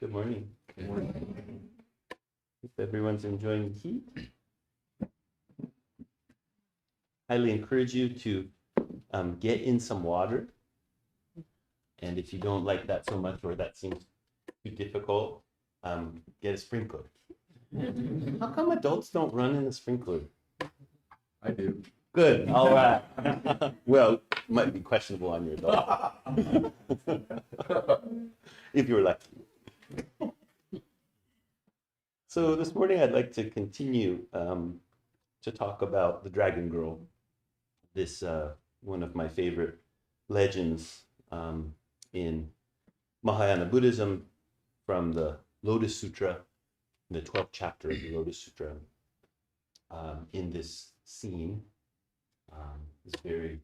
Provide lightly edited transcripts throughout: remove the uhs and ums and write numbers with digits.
Good morning. Good morning. Hope everyone's enjoying the heat. Highly encourage you to get in some water. And if you don't like that so much or that seems too difficult, get a sprinkler. How come adults don't run in a sprinkler? I do. Good. All right. Well, might be questionable on your adult. If you were lucky. So this morning I'd like to continue to talk about the Dragon Girl, this one of my favorite legends in Mahayana Buddhism from the Lotus Sutra, the 12th chapter of the Lotus Sutra. In this scene, this very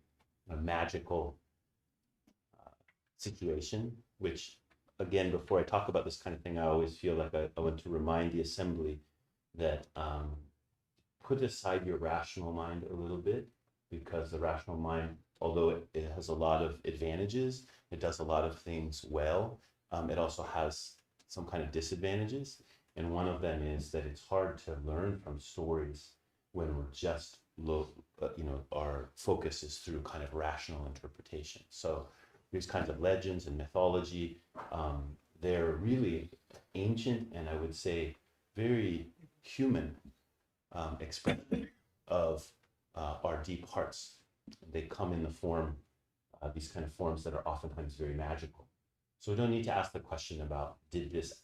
magical situation, which again, before I talk about this kind of thing, I always feel like I want to remind the assembly that put aside your rational mind a little bit, because the rational mind, although it has a lot of advantages, it does a lot of things well, it also has some kind of disadvantages. And one of them is that it's hard to learn from stories when we're just, our focus is through kind of rational interpretation. So these kinds of legends and mythology, they're really ancient and I would say very human expression of our deep hearts. They come in the form, these kind of forms that are oftentimes very magical. So we don't need to ask the question about, did this,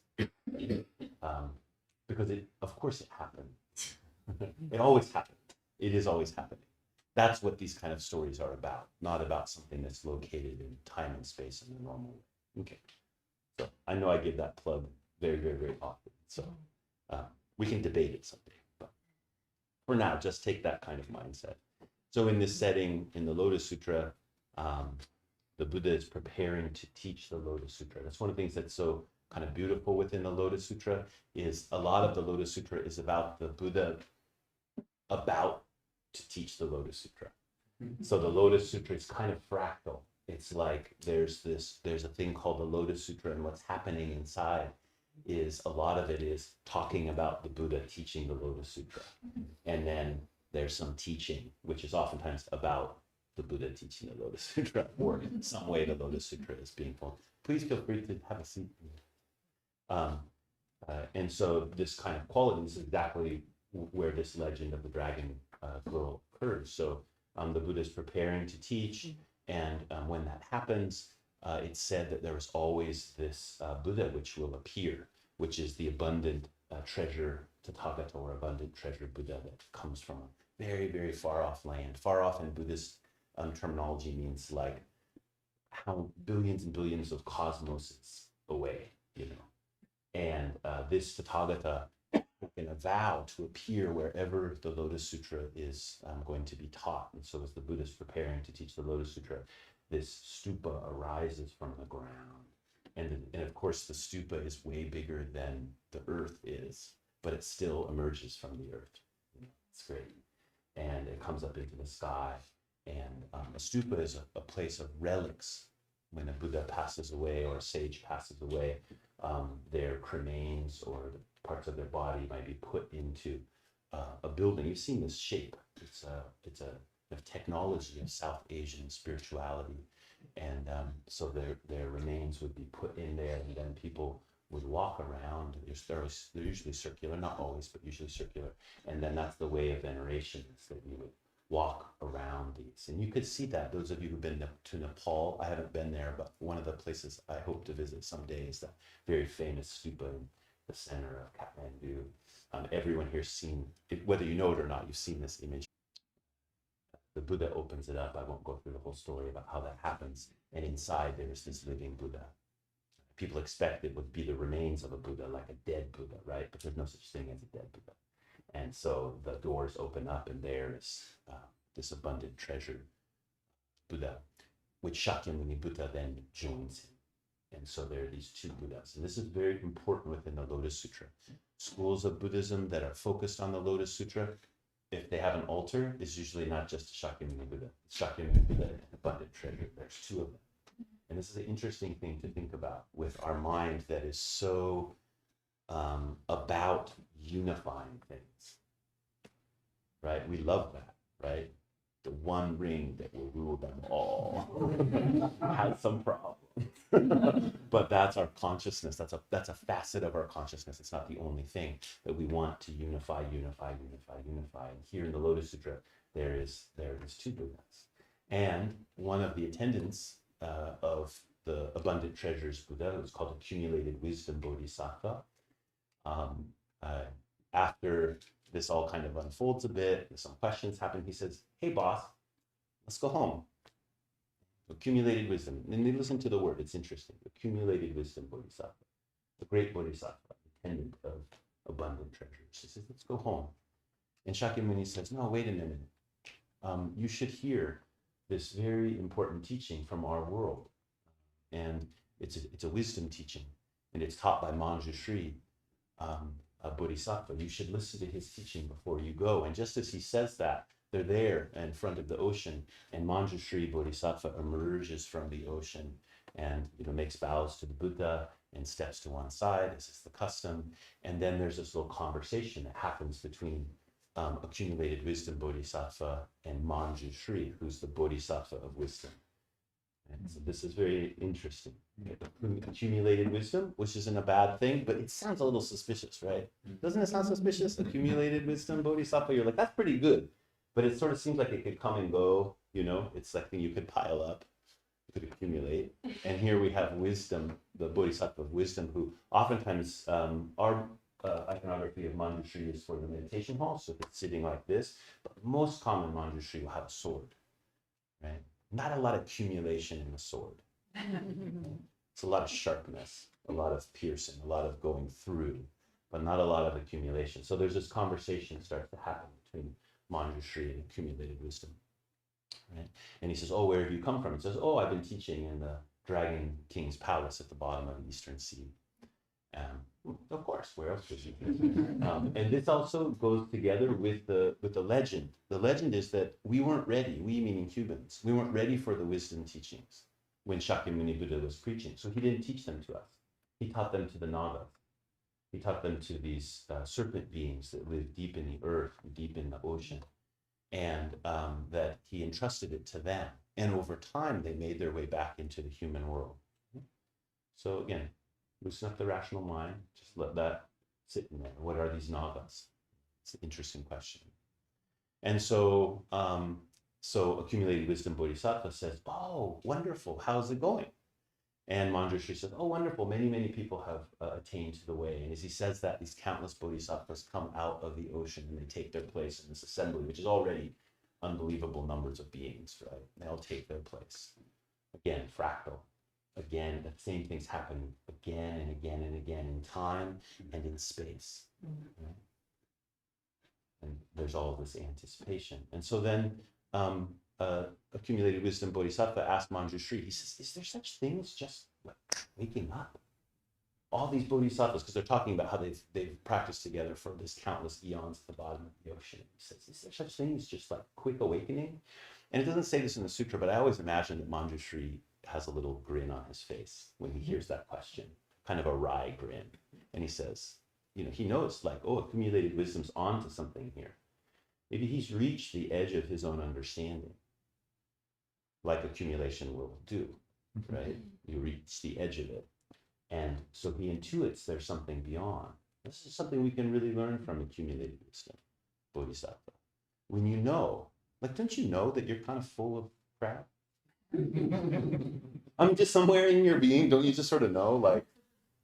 because of course it happened. It always happened. It is always happening. That's what these kind of stories are about, not about something that's located in time and space in a normal way. Okay, so I know I give that plug very, very, very often. So we can debate it someday, but for now, just take that kind of mindset. So in this setting, in the Lotus Sutra, the Buddha is preparing to teach the Lotus Sutra. That's one of the things that's so kind of beautiful within the Lotus Sutra, is a lot of the Lotus Sutra is about the Buddha about to teach the Lotus Sutra. So the Lotus Sutra is kind of fractal. It's like there's a thing called the Lotus Sutra, and what's happening inside is a lot of it is talking about the Buddha teaching the Lotus Sutra. And then there's some teaching, which is oftentimes about the Buddha teaching the Lotus Sutra, or in some way the Lotus Sutra is being told. Please feel free to have a seat. And so this kind of quality is exactly where this legend of the dragon girl occurs. So the Buddha is preparing to teach, and when that happens, it's said that there is always this Buddha which will appear, which is the abundant treasure Tathagata, or abundant treasure Buddha, that comes from a very, very far off land. Far off in Buddhist terminology means like how billions and billions of cosmoses away, And this Tathagata in a vow to appear wherever the Lotus Sutra is going to be taught. And so as the Buddha is preparing to teach the Lotus Sutra, this stupa arises from the ground. And of course, the stupa is way bigger than the earth is, but it still emerges from the earth. It's great. And it comes up into the sky. And a stupa is a place of relics. When a Buddha passes away or a sage passes away, their cremains or the parts of their body might be put into a building. You've seen this shape. It's a technology of South Asian spirituality, and so their remains would be put in there, and then people would walk around. They're usually circular, not always, but usually circular, and then that's the way of veneration, is that you would walk around these. And you could see that, those of you who've been to Nepal, I haven't been there, but one of the places I hope to visit someday is that very famous stupa in the center of Kathmandu. Everyone here's seen it, whether you know it or not, you've seen this image. The Buddha opens it up. I won't go through the whole story about how that happens. And inside there is this living Buddha. People expect it would be the remains of a Buddha, like a dead Buddha, right? But there's no such thing as a dead Buddha. And so the doors open up, and there is this abundant treasure Buddha, which Shakyamuni Buddha then joins him. And so there are these two Buddhas. And this is very important within the Lotus Sutra. Schools of Buddhism that are focused on the Lotus Sutra, if they have an altar, it's usually not just a Shakyamuni Buddha. It's Shakyamuni Buddha and abundant treasure. There's two of them. And this is an interesting thing to think about with our mind that is so about unifying things, right? We love that, right? The one ring that will rule them all has some problem. But that's our consciousness. That's a facet of our consciousness. It's not the only thing that we want to unify. And here in the Lotus Sutra, there is two Buddhas. And one of the attendants of the Abundant Treasures Buddha is called Accumulated Wisdom Bodhisattva. After this all kind of unfolds a bit, some questions happen, he says, "Hey boss, let's go home." Accumulated wisdom. And they listen to the word, it's interesting. Accumulated wisdom Bodhisattva. The great Bodhisattva, attendant of abundant treasures. He says, "Let's go home." And Shakyamuni says, "No, wait a minute. You should hear this very important teaching from our world. And it's a wisdom teaching. And it's taught by Manjushri, a Bodhisattva. You should listen to his teaching before you go." And just as he says that, they're there in front of the ocean, and Manjushri Bodhisattva emerges from the ocean and makes bows to the Buddha and steps to one side, as is the custom. And then there's this little conversation that happens between Accumulated Wisdom Bodhisattva and Manjushri, who's the Bodhisattva of wisdom. And so this is very interesting. Accumulated wisdom, which isn't a bad thing, but it sounds a little suspicious, right? Doesn't it sound suspicious? Accumulated wisdom Bodhisattva, you're like, that's pretty good. But it sort of seems like it could come and go, it's like you could pile up, you could accumulate. And here we have wisdom, the Bodhisattva of wisdom, who oftentimes our iconography of Manjushri is for the meditation hall, so it's sitting like this. But most common Manjushri will have a sword, right? Not a lot of accumulation in the sword. It's a lot of sharpness, a lot of piercing, a lot of going through, but not a lot of accumulation. So there's this conversation that starts to happen between Manjushri and Accumulated Wisdom, right? And he says, "Oh, where have you come from?" He says, "Oh, I've been teaching in the Dragon King's palace at the bottom of the Eastern Sea." Of course, where else would you be? And this also goes together with the legend. The legend is that we weren't ready, we meaning humans, we weren't ready for the wisdom teachings when Shakyamuni Buddha was preaching. So he didn't teach them to us. He taught them to the Nagas. He taught them to these serpent beings that live deep in the earth, deep in the ocean, and that he entrusted it to them. And over time, they made their way back into the human world. So again, loosen up the rational mind, just let that sit in there. What are these Nagas? It's an interesting question. And so, Accumulated Wisdom Bodhisattva says, "Oh, wonderful, how's it going?" And Manjushri says, "Oh, wonderful, many, many people have attained to the way." And as he says that, these countless bodhisattvas come out of the ocean and they take their place in this assembly, which is already unbelievable numbers of beings, right? They all take their place. Again, fractal. Again, the same things happen again and again and again in time and in space. Right? And there's all this anticipation. And so then Accumulated Wisdom Bodhisattva asked Manjushri, he says, "Is there such thing as just like waking up?" All these bodhisattvas, because they're talking about how they've practiced together for this countless eons at the bottom of the ocean. He says, "Is there such thing as just like quick awakening?" And it doesn't say this in the sutra, but I always imagine that Manjushri has a little grin on his face when he hears that question, kind of a wry grin. And he says, he knows like, oh, accumulated wisdom's onto something here. Maybe he's reached the edge of his own understanding, like accumulation will do, right? You reach the edge of it. And so he intuits there's something beyond. This is something we can really learn from accumulated wisdom, Bodhisattva. When you know, like, don't you know that you're kind of full of crap? I mean, just somewhere in your being, don't you just sort of know, like,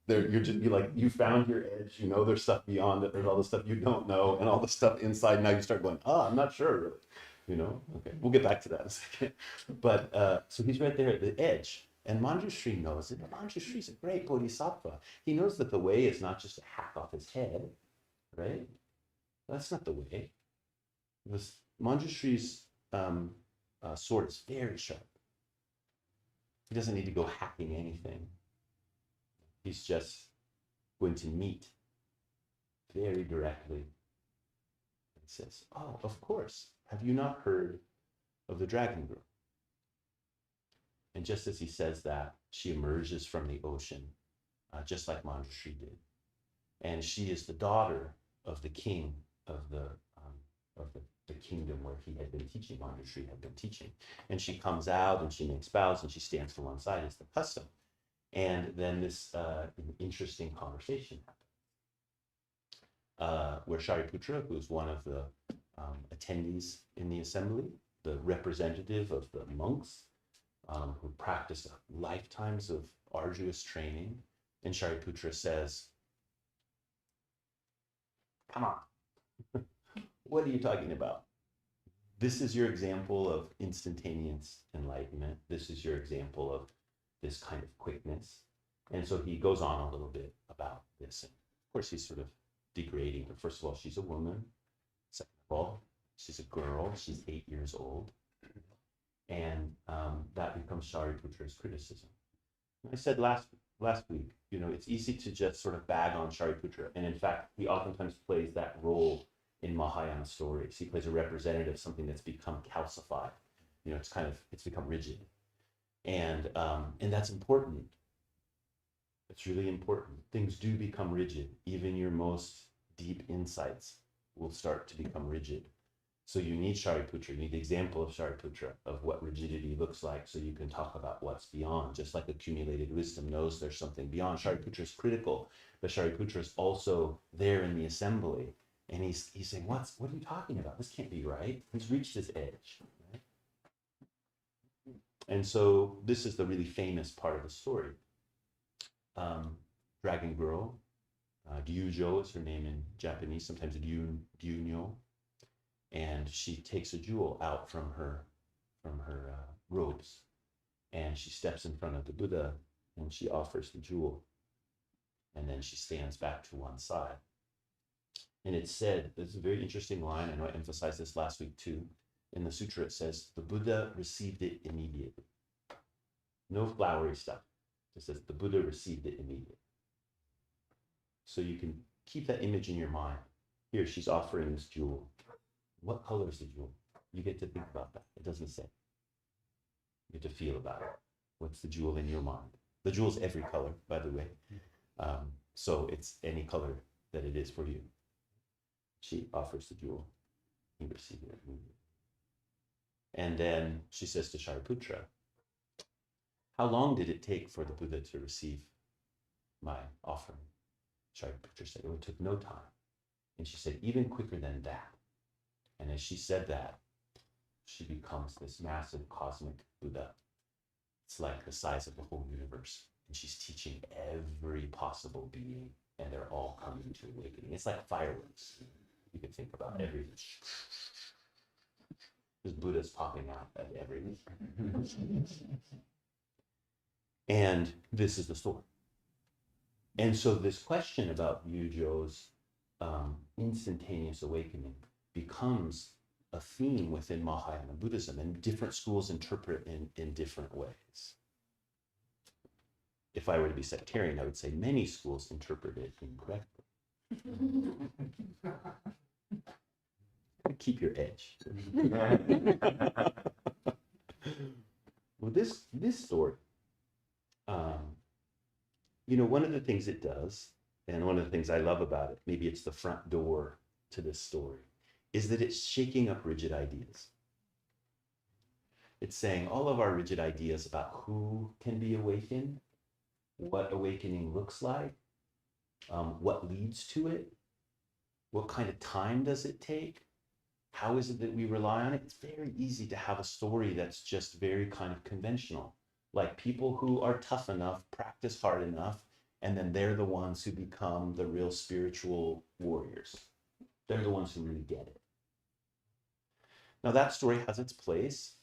you found your edge, there's stuff beyond it, there's all the stuff you don't know, and all the stuff inside, now you start going, I'm not sure, really, okay, we'll get back to that in a second. But, so he's right there at the edge, and Manjushri knows it, but Manjushri's a great bodhisattva. He knows that the way is not just to hack off his head, right? That's not the way. Manjushri's sword is very sharp. He doesn't need to go hacking anything. He's just going to meet very directly. He says, "Oh, of course. Have you not heard of the dragon girl?" And just as he says that, She emerges from the ocean, just like Manjushri did. And she is the daughter of the king of the kingdom where he had been teaching, Manjushri had been teaching. And she comes out and she makes bows and she stands to one side as the custom. And then this interesting conversation happens, where Shariputra, who's one of the attendees in the assembly, the representative of the monks, who practiced lifetimes of arduous training, and Shariputra says, "Come on, what are you talking about? This is your example of instantaneous enlightenment. This is your example of this kind of quickness." And so he goes on a little bit about this. And of course, he's sort of degrading her. First of all, she's a woman. Second of all, she's a girl. She's 8 years old. And that becomes Shariputra's criticism. I said last week, it's easy to just sort of bag on Shariputra. And in fact, he oftentimes plays that role in Mahayana stories. He plays a representative of something that's become calcified. It's become rigid. And that's important. It's really important. Things do become rigid. Even your most deep insights will start to become rigid. So you need Shariputra, you need the example of Shariputra, of what rigidity looks like, so you can talk about what's beyond. Just like accumulated wisdom knows there's something beyond. Shariputra is critical, but Shariputra is also there in the assembly. And he's saying, what are you talking about? This can't be right. He's reached his edge. Right? And so this is the really famous part of the story. Dragon Girl, Ryujo is her name in Japanese, sometimes Ryunyo. And she takes a jewel out from her robes, and she steps in front of the Buddha and she offers the jewel, and then she stands back to one side. And it's said, this is a very interesting line, I know I emphasized this last week too, in the sutra it says, the Buddha received it immediately. No flowery stuff. It says the Buddha received it immediately. So you can keep that image in your mind. Here, she's offering this jewel. What color is the jewel? You get to think about that. It doesn't say. You get to feel about it. What's the jewel in your mind? The jewel's every color, by the way. So it's any color that it is for you. She offers the jewel. He receives it. And then she says to Shariputra, how long did it take for the Buddha to receive my offering? Shariputra said, it took no time. And she said, even quicker than that. And as she said that, she becomes this massive cosmic Buddha. It's like the size of the whole universe. And she's teaching every possible being, and they're all coming to awakening. It's like fireworks. You can think about everything. There's Buddhas popping out at everything. And this is the story. And so this question about Ryujo's instantaneous awakening becomes a theme within Mahayana Buddhism, and different schools interpret in different ways. If I were to be sectarian, I would say many schools interpret it incorrectly. Keep your edge. Well, this story, one of the things it does, and one of the things I love about it, maybe it's the front door to this story, is that it's shaking up rigid ideas. It's saying all of our rigid ideas about who can be awakened, what awakening looks like, what leads to it, what kind of time does it take, how is it that we rely on it? It's very easy to have a story that's just very kind of conventional, like people who are tough enough, practice hard enough, and then they're the ones who become the real spiritual warriors. They're the ones who really get it. Now that story has its place,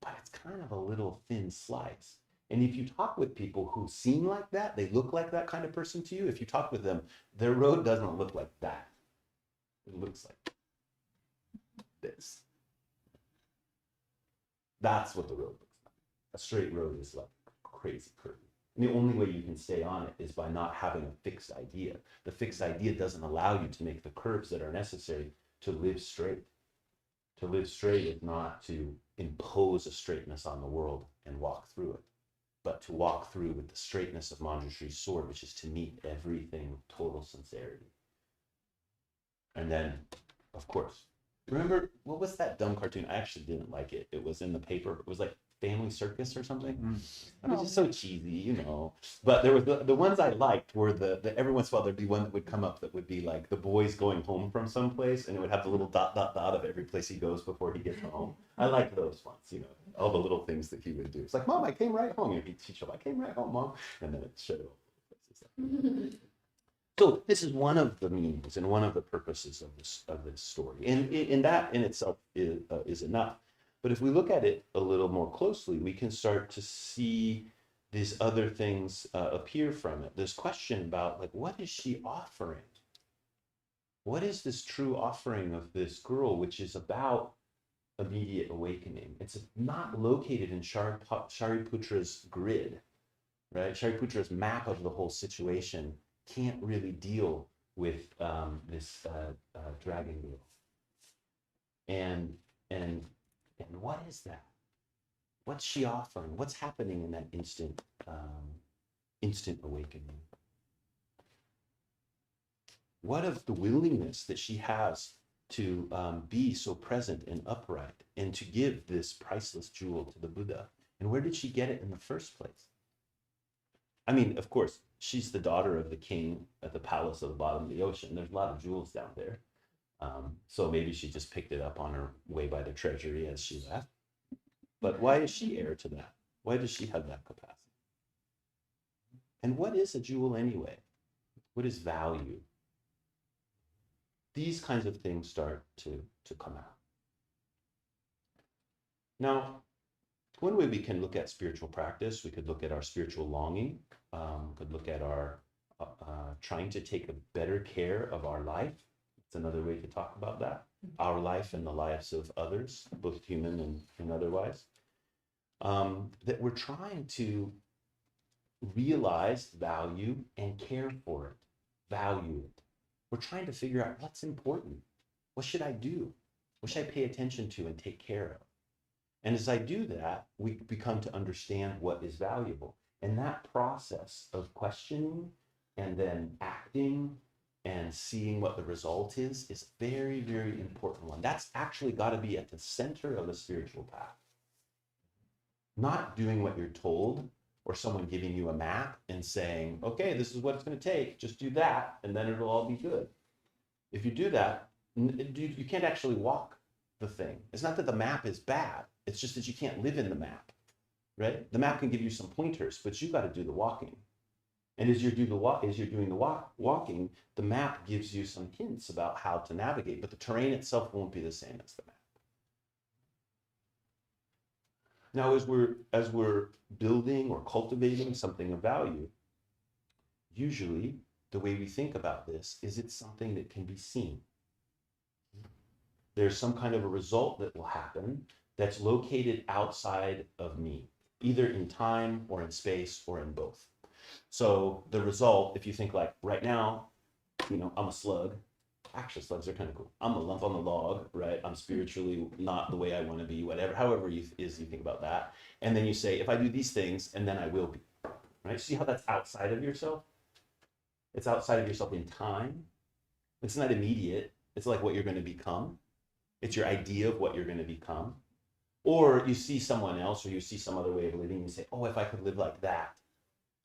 but it's kind of a little thin slice. And if you talk with people who seem like that, they look like that kind of person to you, if you talk with them, their road doesn't look like that. It looks like this. That's what the road looks like. A straight road is like crazy curvy. And the only way you can stay on it is by not having a fixed idea. The fixed idea doesn't allow you to make the curves that are necessary to live straight. To live straight is not to impose a straightness on the world and walk through it. but to walk through with the straightness of Manjushri's sword, which is to meet everything with total sincerity. And then, of course, remember, what was that dumb cartoon? I actually didn't like it. It was in the paper. It was like Family Circus or something. It was just so cheesy, you know. But there was the ones I liked were the every once in a while there'd be one that would come up that would be like the boys going home from someplace, and it would have the little dot dot dot of every place he goes before he gets home. I liked those ones, you know, all the little things that he would do. It's like, Mom, I came right home. And he'd teach him, I came right home, Mom, and then it showed all the places. So this is one of the meanings and one of the purposes of this story, and in that in itself is enough. But if we look at it a little more closely, we can start to see these other things appear from it. This question about, like, what is she offering? What is this true offering of this girl, which is about immediate awakening? It's not located in Shariputra's grid, right? Shariputra's map of the whole situation can't really deal with this dragon girl. And what is that? What's she offering? What's happening in that instant awakening? What of the willingness that she has to be so present and upright and to give this priceless jewel to the Buddha? And where did she get it in the first place? I mean, of course, she's the daughter of the king at the palace at the bottom of the ocean. There's a lot of jewels down there. So maybe she just picked it up on her way by the treasury as she left. But why is she heir to that? Why does she have that capacity? And what is a jewel anyway? What is value? These kinds of things start to come out. Now, one way we can look at spiritual practice, we could look at our spiritual longing, could look at our trying to take a better care of our life. It's another way to talk about that. Our life and the lives of others, both human and otherwise. That we're trying to realize value and care for it, value it. We're trying to figure out what's important. What should I do? What should I pay attention to and take care of? And as I do that, we become to understand what is valuable. And that process of questioning and then acting and seeing what the result is a very, very important one. That's actually got to be at the center of the spiritual path. Not doing what you're told, or someone giving you a map and saying, okay, this is what it's going to take, just do that, and then it'll all be good. If you do that, you can't actually walk the thing. It's not that the map is bad, it's just that you can't live in the map, right? The map can give you some pointers, but you got to do the walking. And as you're doing the walking, the map gives you some hints about how to navigate, but the terrain itself won't be the same as the map. Now, as we're building or cultivating something of value, usually the way we think about this is it's something that can be seen. There's some kind of a result that will happen that's located outside of me, either in time or in space or in both. So the result, if you think like right now, you know, I'm a slug. Actually, slugs are kind of cool. I'm a lump on the log, right? I'm spiritually not the way I want to be, whatever, however you think about that. And then you say, if I do these things, and then I will be, right? See how that's outside of yourself? It's outside of yourself in time. It's not immediate. It's like what you're going to become. It's your idea of what you're going to become. Or you see someone else, or you see some other way of living, and you say, oh, if I could live like that,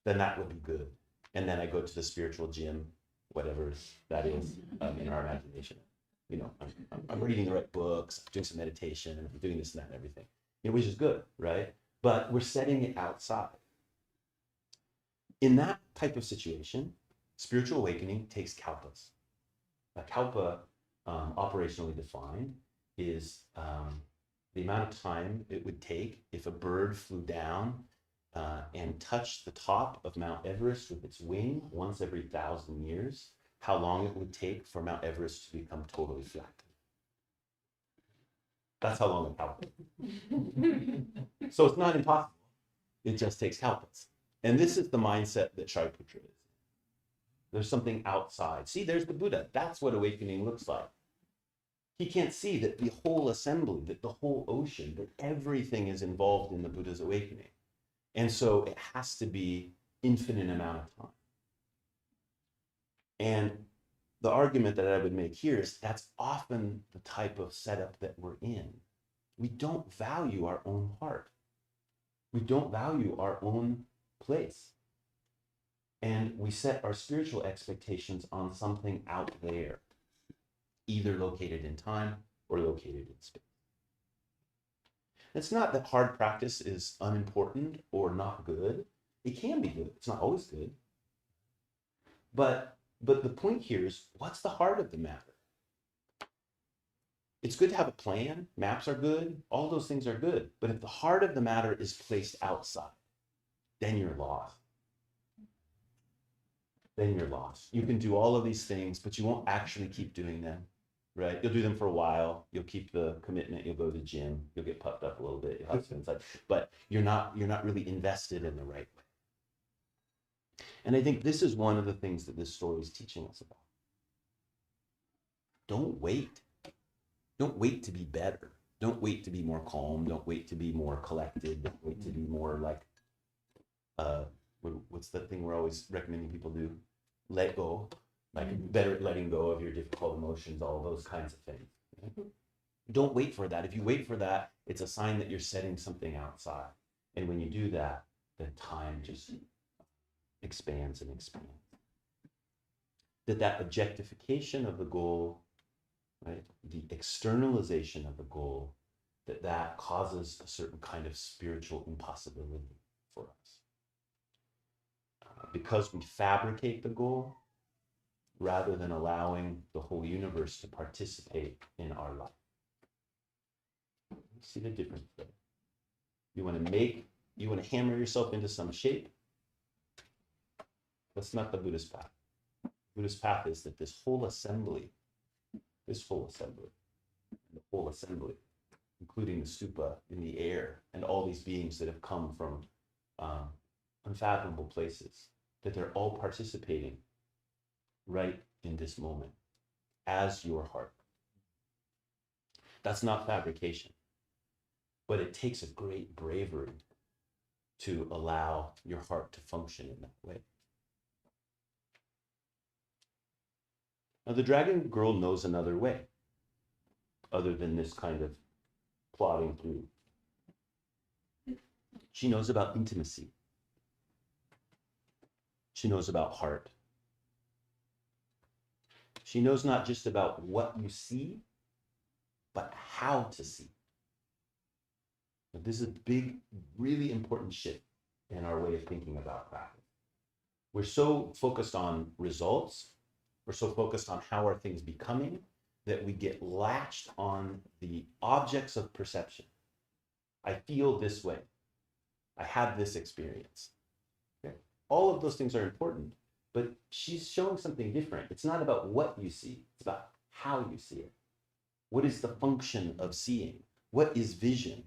then that would be good. And then I go to the spiritual gym, whatever that is, in our imagination. You know, I'm reading the right books, I'm doing some meditation, and I'm doing this and that and everything, you know, which is good, right? But we're setting it outside. In that type of situation, spiritual awakening takes kalpas. A kalpa, operationally defined, is the amount of time it would take if a bird flew down and touched the top of Mount Everest with its wing once every 1,000 years, how long it would take for Mount Everest to become totally flat. That's how long it kalpas. So it's not impossible. It just takes kalpas. And this is the mindset that Shariputra is. There's something outside. See, there's the Buddha. That's what awakening looks like. He can't see that the whole assembly, that the whole ocean, that everything is involved in the Buddha's awakening. And so it has to be infinite amount of time. And the argument that I would make here is that's often the type of setup that we're in. We don't value our own heart. We don't value our own place. And we set our spiritual expectations on something out there, either located in time or located in space. It's not that hard practice is unimportant or not good. It can be good. It's not always good. But the point here is, what's the heart of the matter? It's good to have a plan. Maps are good. All those things are good. But if the heart of the matter is placed outside, then you're lost. Then you're lost. You can do all of these things, but you won't actually keep doing them, right? You'll do them for a while. You'll keep the commitment. You'll go to the gym. You'll get puffed up a little bit. You'll have some inside, but you're not really invested in the right way. And I think this is one of the things that this story is teaching us about. Don't wait. Don't wait to be better. Don't wait to be more calm. Don't wait to be more collected. Don't wait to be more like, what's that thing we're always recommending people do? Let go. Like better at letting go of your difficult emotions, all those kinds of things. Don't wait for that. If you wait for that, it's a sign that you're setting something outside. And when you do that, then time just expands and expands. That objectification of the goal, right? The externalization of the goal, that causes a certain kind of spiritual impossibility for us. Because we fabricate the goal rather than allowing the whole universe to participate in our life. See the difference there? You want to hammer yourself into some shape. That's not the Buddhist path. The Buddhist path is that this whole assembly, including the stupa in the air and all these beings that have come from unfathomable places, that they're all participating right in this moment as your heart. That's not fabrication, but it takes a great bravery to allow your heart to function in that way. Now, the dragon girl knows another way, other than this kind of plodding through. She knows about intimacy. She knows about heart. She knows not just about what you see, but how to see. Now, this is a big, really important shift in our way of thinking about practice. We're so focused on results, we're so focused on how are things becoming, that we get latched on the objects of perception. I feel this way. I have this experience. Okay? All of those things are important, but she's showing something different. It's not about what you see, it's about how you see it. What is the function of seeing? What is vision?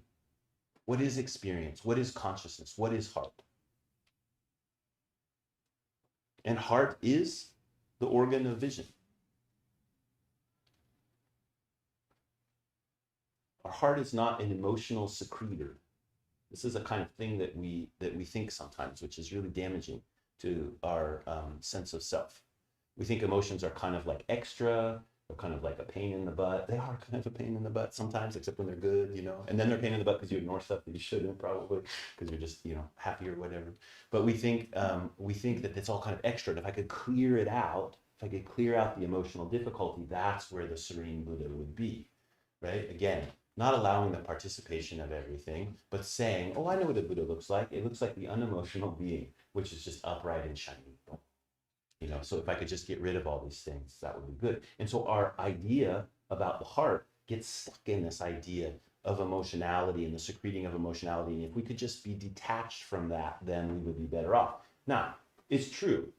What is experience? What is consciousness? What is heart? And heart is the organ of vision. Our heart is not an emotional secretor. This is a kind of thing that we think sometimes, which is really damaging to our sense of self. We think emotions are kind of like extra, or kind of like a pain in the butt. They are kind of a pain in the butt sometimes, except when they're good, you know. And then they're a pain in the butt because you ignore stuff that you shouldn't, probably, because you're just, happy or whatever. But we think that it's all kind of extra. And if I could clear it out, if I could clear out the emotional difficulty, that's where the serene Buddha would be, right? Again, not allowing the participation of everything, but saying, oh, I know what a Buddha looks like. It looks like the unemotional being, which is just upright and shining. So if I could just get rid of all these things, that would be good. And so our idea about the heart gets stuck in this idea of emotionality and the secreting of emotionality. And if we could just be detached from that, then we would be better off. Now, it's true.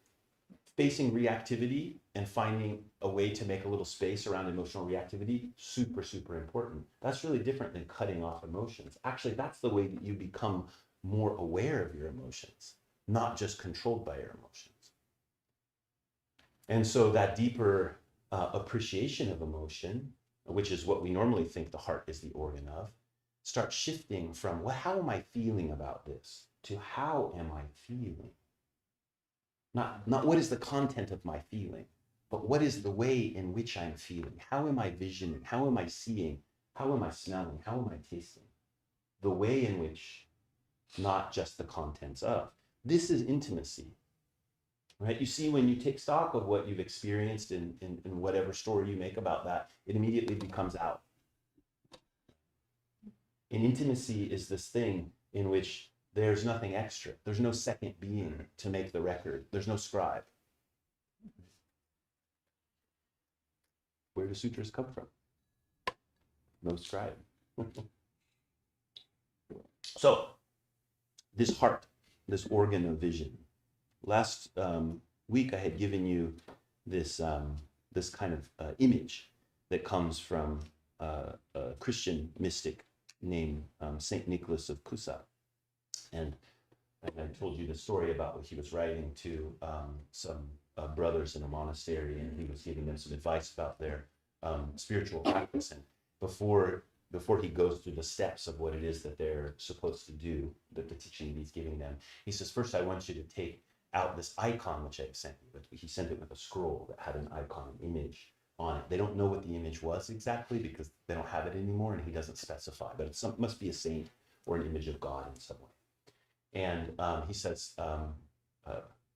Facing reactivity and finding a way to make a little space around emotional reactivity, super, super important. That's really different than cutting off emotions. Actually, that's the way that you become more aware of your emotions, not just controlled by your emotions. And so that deeper appreciation of emotion, which is what we normally think the heart is the organ of, start shifting from, well, how am I feeling about this, to how am I feeling? Not what is the content of my feeling, but what is the way in which I'm feeling? How am I visioning? How am I seeing? How am I smelling? How am I tasting? The way in which, not just the contents of. This is intimacy, right? You see, when you take stock of what you've experienced in whatever story you make about that, it immediately becomes out. And intimacy is this thing in which there's nothing extra. There's no second being to make the record. There's no scribe. Where do sutras come from? No scribe. So, this heart, this organ of vision. Last week I had given you this this kind of image that comes from a Christian mystic named Saint Nicholas of Cusa. And I told you the story about what he was writing to some brothers in a monastery, and he was giving them some advice about their spiritual practice. And before he goes through the steps of what it is that they're supposed to do, the teaching he's giving them, he says, first I want you to take out this icon which I've sent you. He sent it with a scroll that had an icon, an image on it. They don't know what the image was exactly because they don't have it anymore, and he doesn't specify, but it must be a saint or an image of God in some way. And he says,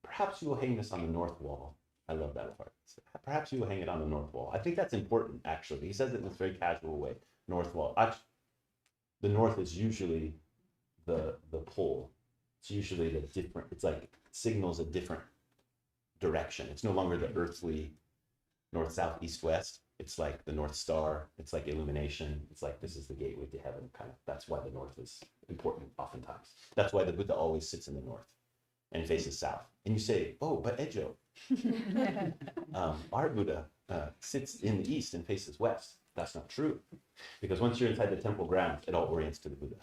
perhaps you will hang this on the north wall. I love that part. Perhaps you will hang it on the north wall. I think that's important, actually. He says it in this very casual way. North wall. Actually, the north is usually the pole. It's usually the different, it's like signals a different direction. It's no longer the earthly north, south, east, west. It's like the North Star. It's like illumination. It's like this is the gateway to heaven, kind of. That's why the north is important oftentimes. That's why the Buddha always sits in the north and faces south. And you say, oh, but Ejo, our Buddha sits in the east and faces west. That's not true. Because once you're inside the temple grounds, it all orients to the Buddha.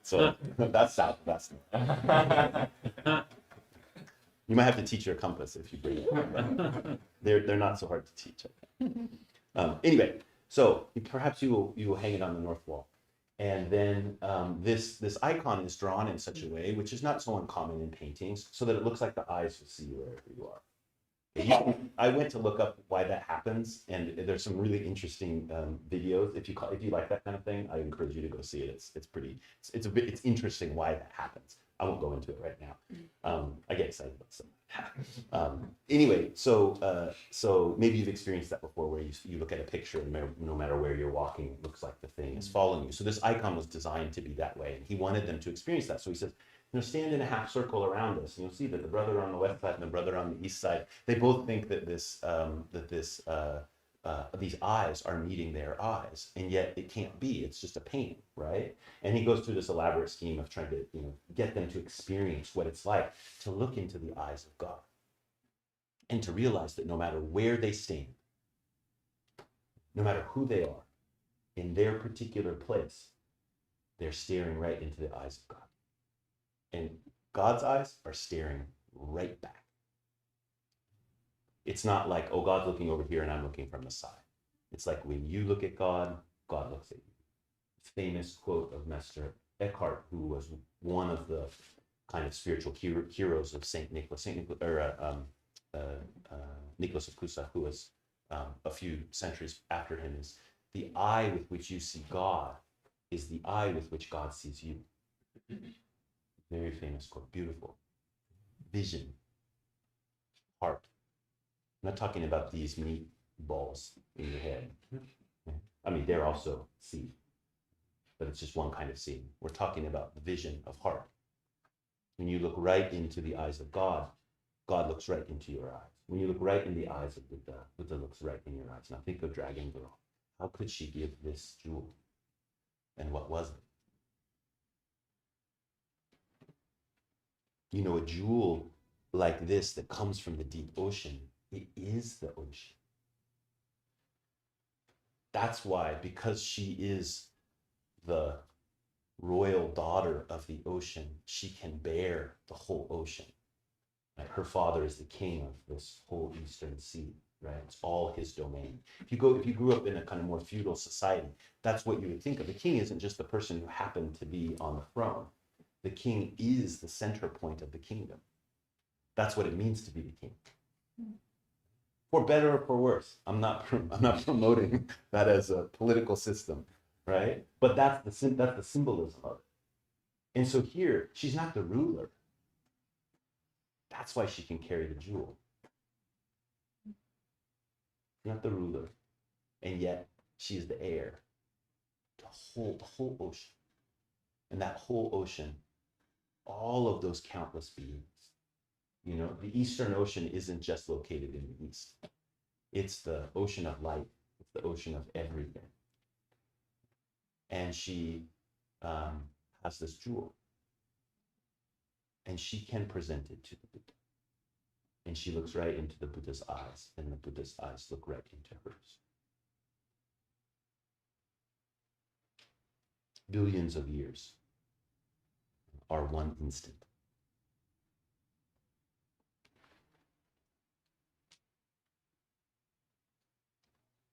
So that's south, that's north. You might have to teach your compass if you bring it. They're not so hard to teach. Anyway, so perhaps you will hang it on the north wall. And then this icon is drawn in such a way, which is not so uncommon in paintings, so that it looks like the eyes will see you wherever you are. I went to look up why that happens, and there's some really interesting videos. If you like that kind of thing, I encourage you to go see it. It's interesting why that happens. I won't go into it right now. I get excited about some. Anyway, so maybe you've experienced that before, where you look at a picture and no matter where you're walking, it looks like the thing is following you. So this icon was designed to be that way, and he wanted them to experience that. So he says, stand in a half circle around us, and you'll see that the brother on the west side and the brother on the east side, they both think that these eyes are meeting their eyes, and yet it can't be. It's just a painting, right? And he goes through this elaborate scheme of trying to, get them to experience what it's like to look into the eyes of God, and to realize that no matter where they stand, no matter who they are, in their particular place, they're staring right into the eyes of God. And God's eyes are staring right back. It's not like, oh, God's looking over here and I'm looking from the side. It's like when you look at God, God looks at you. Famous quote of Master Eckhart, who was one of the kind of spiritual heroes of Nicholas of Cusa, who was a few centuries after him, is the eye with which you see God is the eye with which God sees you. Very famous quote, beautiful. Vision, heart. I'm not talking about these meat balls in your head. I mean, they're also seed, but it's just one kind of seed. We're talking about the vision of heart. When you look right into the eyes of God, God looks right into your eyes. When you look right in the eyes of Buddha, Buddha looks right in your eyes. Now think of Dragon Girl. How could she give this jewel? And what was it? A jewel like this that comes from the deep ocean, it is the ocean. That's why, because she is the royal daughter of the ocean, she can bear the whole ocean. Right? Her father is the king of this whole eastern sea. right? It's all his domain. If you grew up in a kind of more feudal society, that's what you would think of. The king isn't just the person who happened to be on the throne. The king is the center point of the kingdom. That's what it means to be the king. For better or for worse. I'm not promoting that as a political system, right? But that's the symbolism of it. And so here, she's not the ruler. That's why she can carry the jewel. Not the ruler, and yet she is the heir to the whole ocean. And that whole ocean, all of those countless beings. You know, the Eastern Ocean isn't just located in the East. It's the ocean of light. It's the ocean of everything. And she has this jewel. And she can present it to the Buddha. And she looks right into the Buddha's eyes, and the Buddha's eyes look right into hers. Billions of years are one instant.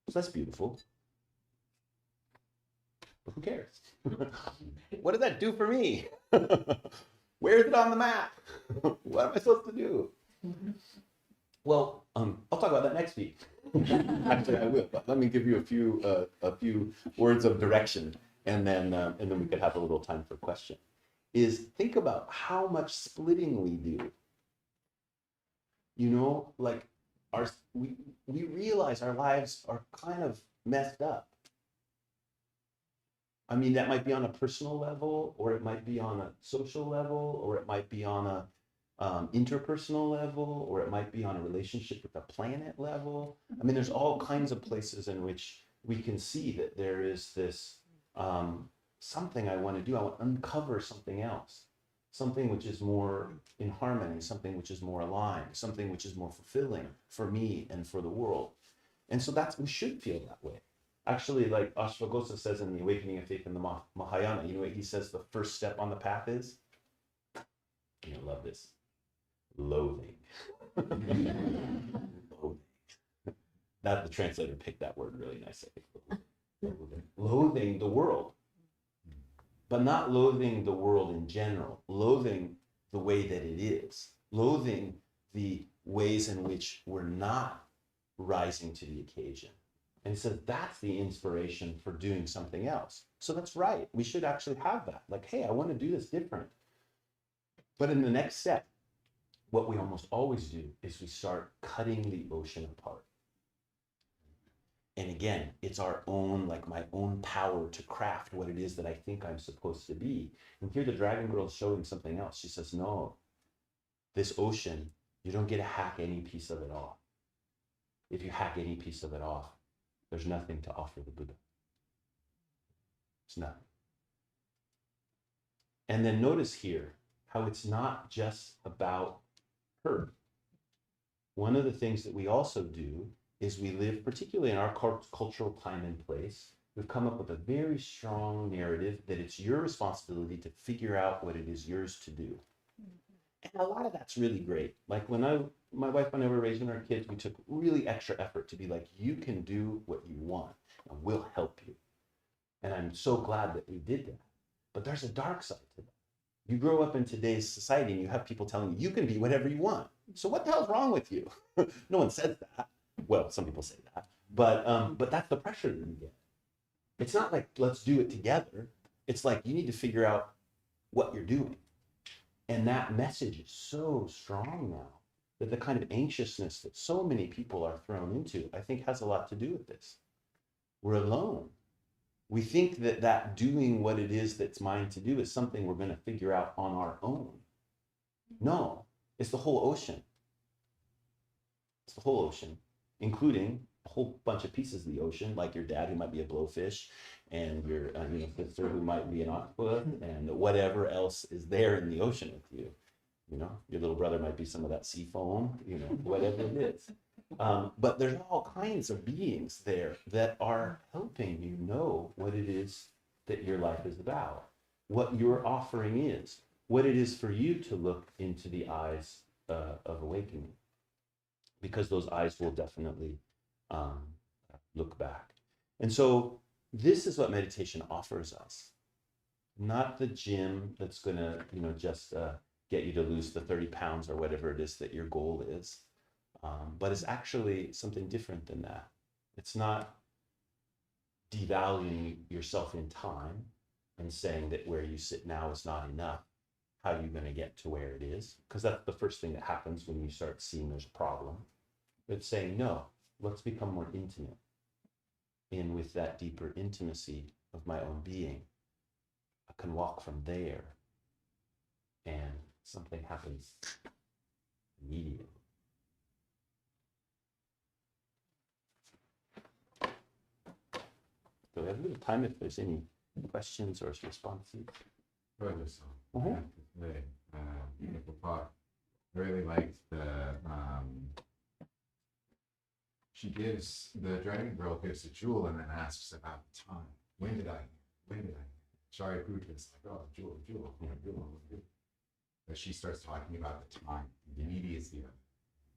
So that's beautiful. But who cares? What does that do for me? Where is it on the map? What am I supposed to do? Well, I'll talk about that next week. Actually, I will. But let me give you a few words of direction, and then we could have a little time for question. Is think about how much splitting we do. You know, like we realize our lives are kind of messed up. I mean, that might be on a personal level, or it might be on a social level, or it might be on a interpersonal level, or it might be on a relationship with the planet level. I mean, there's all kinds of places in which we can see that there is this something I want to do. I want to uncover something else, something which is more in harmony, something which is more aligned, something which is more fulfilling for me and for the world. And so we should feel that way. Actually, like Ashwagandha says in the Awakening of Faith in the Mahayana, you know what he says the first step on the path is? You know, love this. Loathing. Loathing. That the translator picked that word really nicely. Loathing. Loathing the world. But not loathing the world in general. Loathing the way that it is. Loathing the ways in which we're not rising to the occasion. And so that's the inspiration for doing something else. So that's right. We should actually have that. Like, hey, I want to do this different. But in the next step, what we almost always do is we start cutting the ocean apart. And again, it's our own, like my own power to craft what it is that I think I'm supposed to be. And here the Dragon Girl is showing something else. She says, no, this ocean, you don't get to hack any piece of it off. If you hack any piece of it off, there's nothing to offer the Buddha. It's nothing. And then notice here how it's not just about her. One of the things that we also do is we live, particularly in our cultural time and place, we've come up with a very strong narrative that it's your responsibility to figure out what it is yours to do. And a lot of that's really great. Like my wife and I were raising our kids, we took really extra effort to be like, you can do what you want and we'll help you. And I'm so glad that we did that. But there's a dark side to that. You grow up in today's society and you have people telling you, you can be whatever you want. So what the hell's wrong with you? No one says that. Well, some people say that. But that's the pressure that you get. It's not like, let's do it together. It's like, you need to figure out what you're doing. And that message is so strong now that the kind of anxiousness that so many people are thrown into, I think has a lot to do with this. We're alone. We think that doing what it is that's mine to do is something we're going to figure out on our own. No, it's the whole ocean. It's the whole ocean, including a whole bunch of pieces of the ocean, like your dad who might be a blowfish, and your sister who might be an octopus, and whatever else is there in the ocean with you. You know, your little brother might be some of that sea foam, you know, whatever it is. But there's all kinds of beings there that are helping you know what it is that your life is about, what your offering is, what it is for you to look into the eyes of awakening. because those eyes will definitely look back. And so this is what meditation offers us, not the gym that's going to, just get you to lose the 30 pounds or whatever it is that your goal is. But it's actually something different than that. It's not devaluing yourself in time and saying that where you sit now is not enough. How are you going to get to where it is? Because that's the first thing that happens when you start seeing there's a problem. It's saying, no, let's become more intimate. And with that deeper intimacy of my own being, I can walk from there and something happens immediately. So we have a little time if there's any questions or responses. Further so. Beautiful talk. Really liked she gives, the dragon girl gives a jewel and then asks about the time. When did I? Shariputra is like, oh, jewel. But she starts talking about the time, the immediacy of it.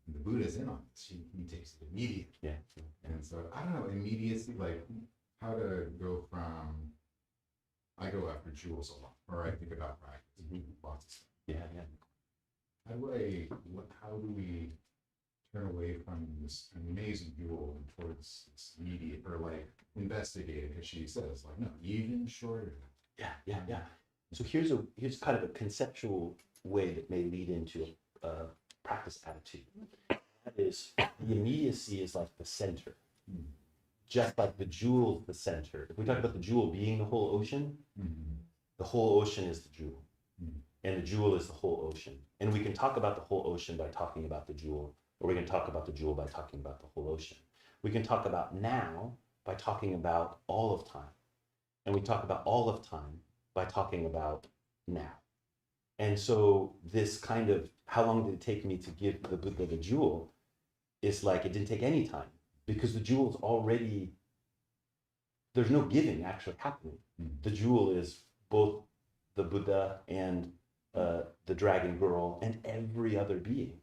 And the Buddha's in on it. He takes it immediate. Yeah. And so, I don't know, immediacy, like how to go from, I go after jewels a lot, or I think about practice, lots of stuff. Yeah. How do we turn away from this amazing jewel and towards this immediate, or like investigating, as she says, like, no, even shorter. Yeah. So here's kind of a conceptual way that may lead into a practice attitude. That is, the immediacy is like the center. Just like the jewel is the center. If we talk about the jewel being the whole ocean, the whole ocean is the jewel. And the jewel is the whole ocean. And we can talk about the whole ocean by talking about the jewel, or we can talk about the jewel by talking about the whole ocean. We can talk about now by talking about all of time. And we talk about all of time by talking about now. And so this kind of, how long did it take me to give the Buddha the jewel, is like, it didn't take any time, because the jewel's already, there's no giving actually happening. The jewel is both the Buddha and the dragon girl and every other being.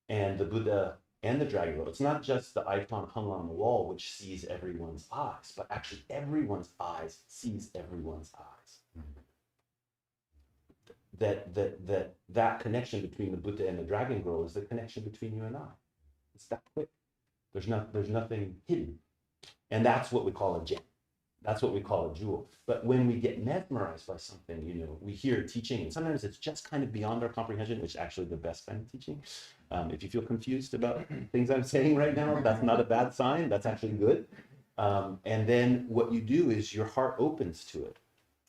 And the Buddha and the dragon girl, it's not just the icon hung on the wall which sees everyone's eyes, but actually everyone's eyes sees everyone's eyes. That connection between the Buddha and the dragon girl is the connection between you and I. It's that quick. There's nothing hidden. And that's what we call a gem. That's what we call a jewel. But when we get mesmerized by something, we hear teaching, and sometimes it's just kind of beyond our comprehension, which is actually the best kind of teaching. If you feel confused about things I'm saying right now, that's not a bad sign. That's actually good. And then what you do is your heart opens to it,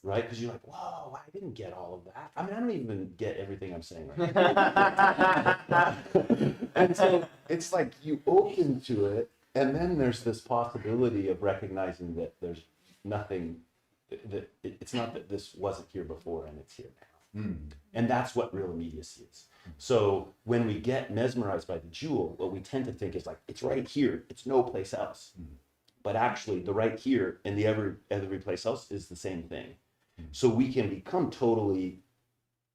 right? Because you're like, whoa, I didn't get all of that. I mean, I don't even get everything I'm saying right now. And so it's like you open to it, and then there's this possibility of recognizing that there's nothing, that it's not that this wasn't here before and it's here now. And that's what real immediacy is. So when we get mesmerized by the jewel, what we tend to think is like, it's right here, it's no place else. But actually the right here and the every place else is the same thing. So we can become totally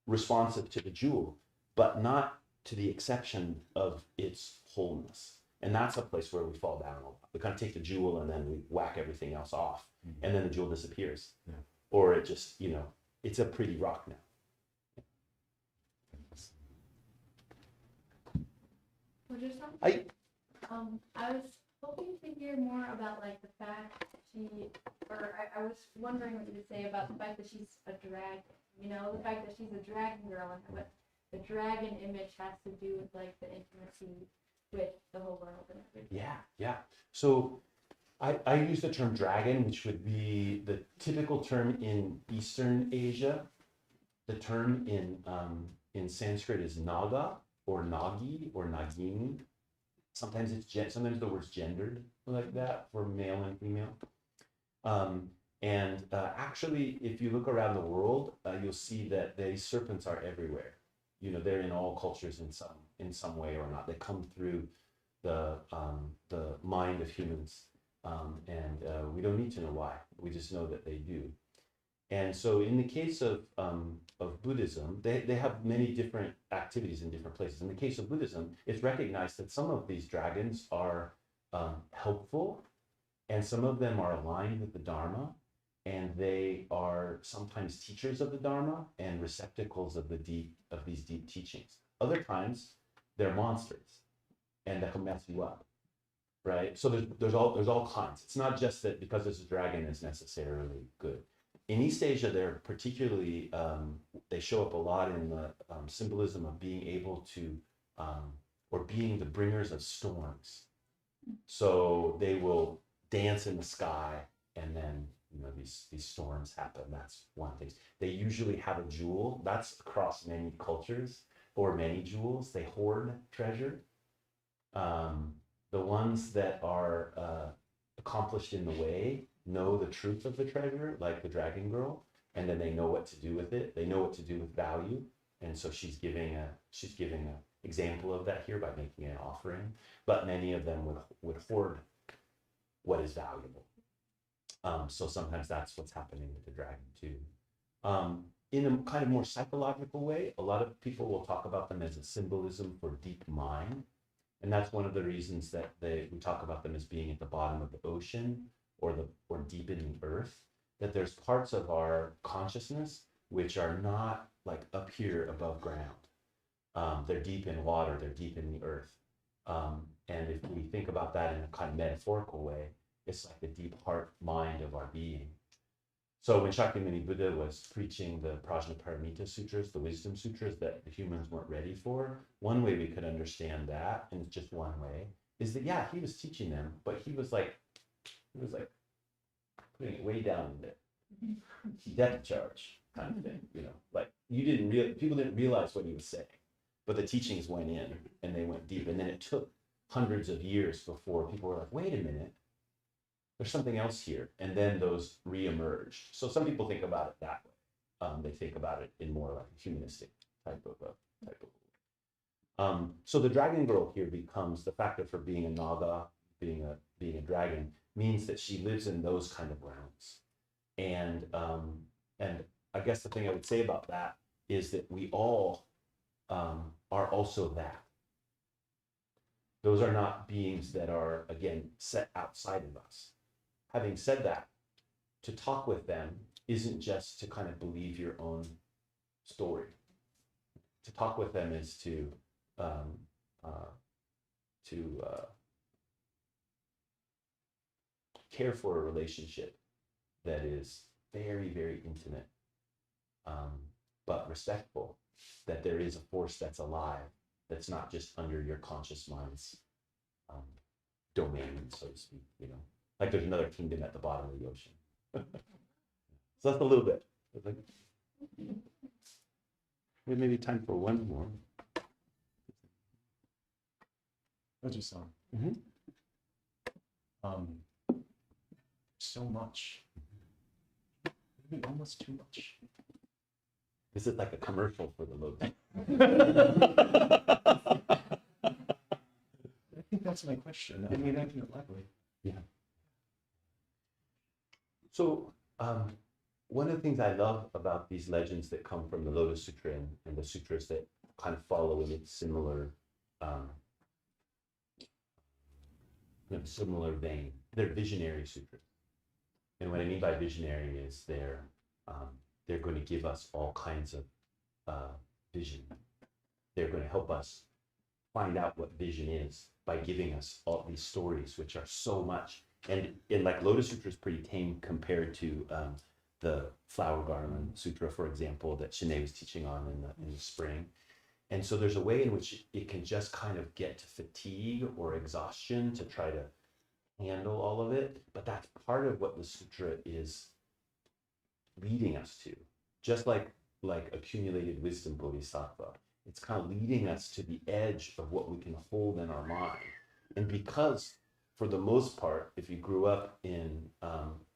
responsive to the jewel, but not to the exception of its wholeness. And that's a place where we fall down a lot. We kind of take the jewel and then we whack everything else off, and then the jewel disappears. Or it just, it's a pretty rock now. Was there something? I was hoping to hear more about like the fact I was wondering what you would say about the fact that she's a dragon. The fact that she's a dragon girl and what the dragon image has to do with like the intimacy with the whole world and everything. Yeah. So I use the term dragon, which would be the typical term in Eastern Asia. The term in Sanskrit is naga or nagi or nagini. Sometimes sometimes the word's gendered like that for male and female. Actually, if you look around the world, you'll see that these serpents are everywhere. They're in all cultures in some way or not. They come through the mind of humans, and we don't need to know why. We just know that they do. And so in the case of Buddhism, they have many different activities in different places. In the case of Buddhism, it's recognized that some of these dragons are helpful, and some of them are aligned with the Dharma, and they are sometimes teachers of the Dharma and receptacles of these deep teachings. Other times, they're monsters, and that can mess you up, right? So there's all kinds. It's not just that because it's a dragon is necessarily good. In East Asia, they're particularly, they show up a lot in the symbolism of being able to, or being the bringers of storms. So they will dance in the sky, and then these storms happen. That's one thing. They usually have a jewel. That's across many cultures, or many jewels. They hoard treasure. The ones that are accomplished in the way know the truth of the treasure, like the dragon girl, and then they know what to do with it. They know what to do with value, and so she's giving a example of that here by making an offering. But many of them would hoard what is valuable. So sometimes that's what's happening with the dragon too. In a kind of more psychological way, a lot of people will talk about them as a symbolism for deep mind. And that's one of the reasons that we talk about them as being at the bottom of the ocean or deep in the earth, that there's parts of our consciousness which are not like up here above ground. They're deep in water, they're deep in the earth. And if we think about that in a kind of metaphorical way, it's like the deep heart mind of our being. So when Shakyamuni Buddha was preaching the Prajnaparamita Sutras, the wisdom sutras that the humans weren't ready for, one way we could understand that, and it's just one way, is that yeah, he was teaching them, but he was like putting it way down in there, depth charge kind of thing, like people didn't realize what he was saying, but the teachings went in and they went deep, and then it took hundreds of years before people were like, wait a minute, there's something else here, and then those re-emerged. So some people think about it that way. They think about it in more like a humanistic type of. So the dragon girl here becomes the factor for being a naga, being a dragon, means that she lives in those kind of realms, and I guess the thing I would say about that is that we all are also that. Those are not beings that are, again, set outside of us. Having said that, to talk with them isn't just to kind of believe your own story. To talk with them is to care for a relationship that is very, very intimate, but respectful, that there is a force that's alive, that's not just under your conscious mind's domain, so to speak, like there's another kingdom at the bottom of the ocean. So that's a little bit. Like, maybe time for one more. Oji-san. So much. Maybe almost too much. This is like a commercial for the Lotus. I think that's my question. I mean, I can elaborate. Yeah. So one of the things I love about these legends that come from the Lotus Sutra and the sutras that kind of follow in its similar vein, they're visionary sutras. And what I mean by visionary is they're going to give us all kinds of vision. They're going to help us find out what vision is by giving us all these stories, which are so much. And like Lotus Sutra is pretty tame compared to the Flower Garland Sutra, for example, that Shanae was teaching on in the spring. And so there's a way in which it can just kind of get to fatigue or exhaustion to try to handle all of it. But that's part of what the sutra is leading us to. Just like accumulated wisdom bodhisattva, it's kind of leading us to the edge of what we can hold in our mind. And because for the most part, if you grew up in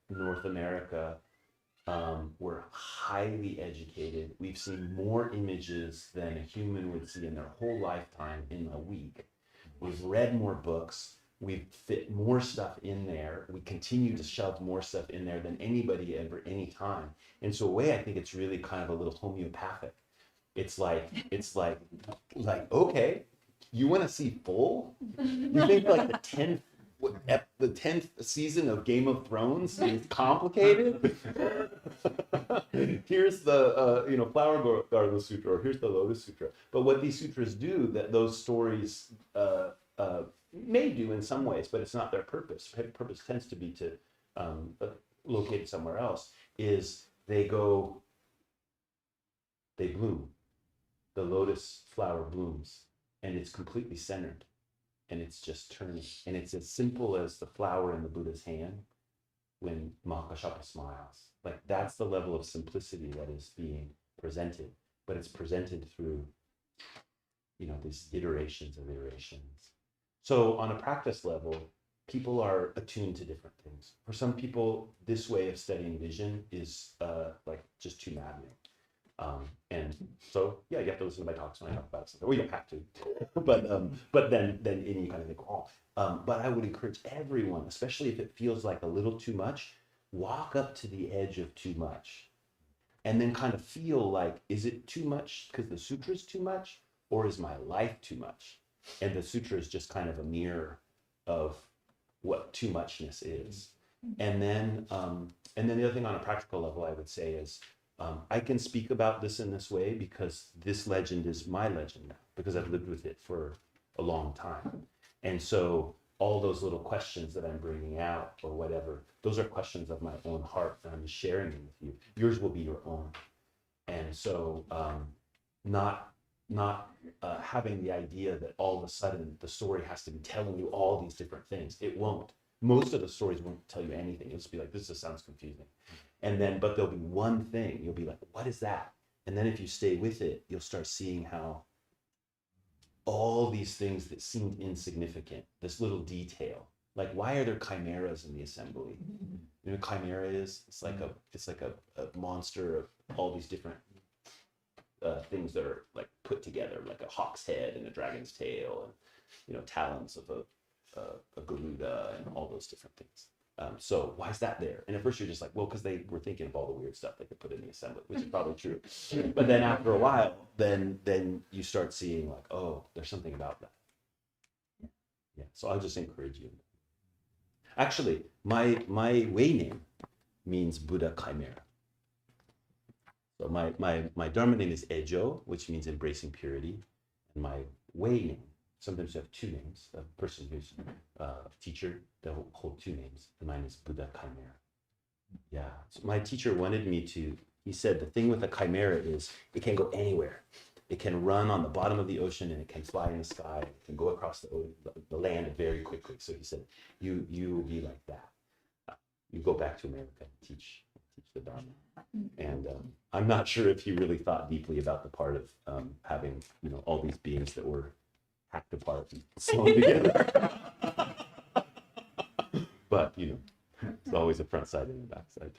North America, we're highly educated. We've seen more images than a human would see in their whole lifetime in a week. We've read more books. we've fit more stuff in there. We continue to shove more stuff in there than anybody ever, any time. And so, a way, I think it's really kind of a little homeopathic. It's like okay, you want to see full? You think like the 10th season of Game of Thrones is complicated? Here's the Flower Garden Sutra, or here's the Lotus Sutra. But what these sutras do, that those stories may do in some ways, but it's not their purpose. Their purpose tends to be to located somewhere else. Is they bloom. The lotus flower blooms, and it's completely centered, and it's just turning, and it's as simple as the flower in the Buddha's hand when Mahakashapa smiles. Like, that's the level of simplicity that is being presented, but it's presented through, these iterations. So on a practice level, people are attuned to different things. For some people, this way of studying vision is just too maddening. And so, you have to listen to my talks when I talk about it. Well, you don't have to, but then you kind of think, but I would encourage everyone, especially if it feels like a little too much, walk up to the edge of too much, and then kind of feel like, is it too much because the sutra is too much, or is my life too much? And the sutra is just kind of a mirror of what too muchness is. And then the other thing on a practical level, I would say is, I can speak about this in this way because this legend is my legend now, because I've lived with it for a long time. And so all those little questions that I'm bringing out or whatever, those are questions of my own heart, and I'm just sharing them with you. Yours will be your own. And so not having the idea that all of a sudden the story has to be telling you all these different things. It won't. Most of the stories won't tell you anything. It'll just be like, this just sounds confusing. And then, but there'll be one thing, you'll be like, what is that? And then if you stay with it, you'll start seeing how all these things that seemed insignificant, this little detail, like, why are there chimeras in the assembly? You know what chimera is? It's like a monster of all these different things that are like put together, like a hawk's head and a dragon's tail, and talons of a Garuda and all those different things. So why is that there? And at first you're just like, well, because they were thinking of all the weird stuff they could put in the assembly, which is probably true. But then after a while, then you start seeing like, oh, there's something about that. Yeah. So I'll just encourage you. Actually, my way name means Buddha Chimera. So my Dharma name is Ejo, which means embracing purity, and my way name. Sometimes you have two names. A person who's a teacher, they'll hold two names. And mine is Buddha Chimera. Yeah. So my teacher wanted me to, he said, the thing with a chimera is it can go anywhere. It can run on the bottom of the ocean, and it can fly in the sky. It can go across the land very quickly. So he said, you will be like that. You go back to America and teach the Dharma. And I'm not sure if he really thought deeply about the part of having, all these beings that were hacked apart and sewn together. But, it's always a front side and a back side.